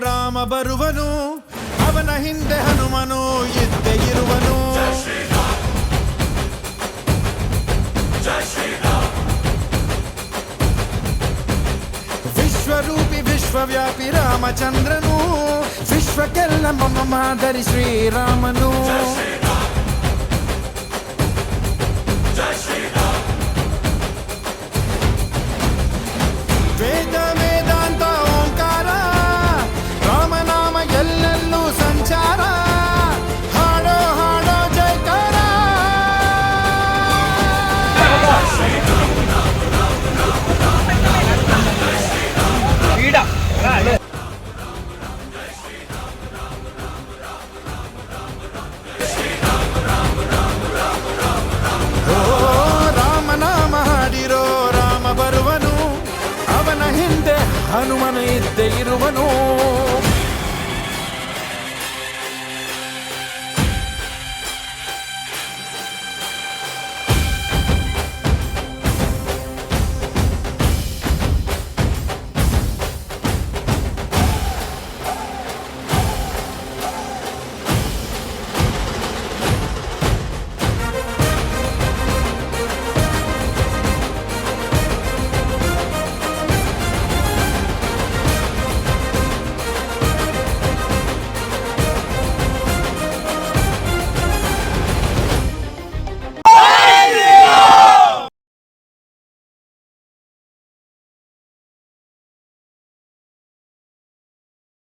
ರಾಮ ಬರುವನು, ಅವನ ಹಿಂದೆ ಹನುಮನು ಇದ್ದೇ ಇರುವನು. ವಿಶ್ವರೂಪಿ ವಿಶ್ವವ್ಯಾಪಿ ರಾಮಚಂದ್ರನು, ವಿಶ್ವಕ್ಕೆಲ್ಲ ಮಮ ಮಾದರಿ ಶ್ರೀರಾಮನು. ವೇದ ವೇದಾಂತ ಓಂಕಾರ, ರಾಮನಾಮ ಎಲ್ಲೆಲ್ಲೂ ಸಂಚಾರ. ಹಾಡೋ ಹಾಡೋ ಜೈಕಾರ. ಓ ರಾಮನಾಮ ಹಾಡಿರೋ ರಾಮ ಬರುವನು, ಅವನ ಹಿಂದೆ ಹನುಮನು ಇದ್ದೇ ಇರುವನು.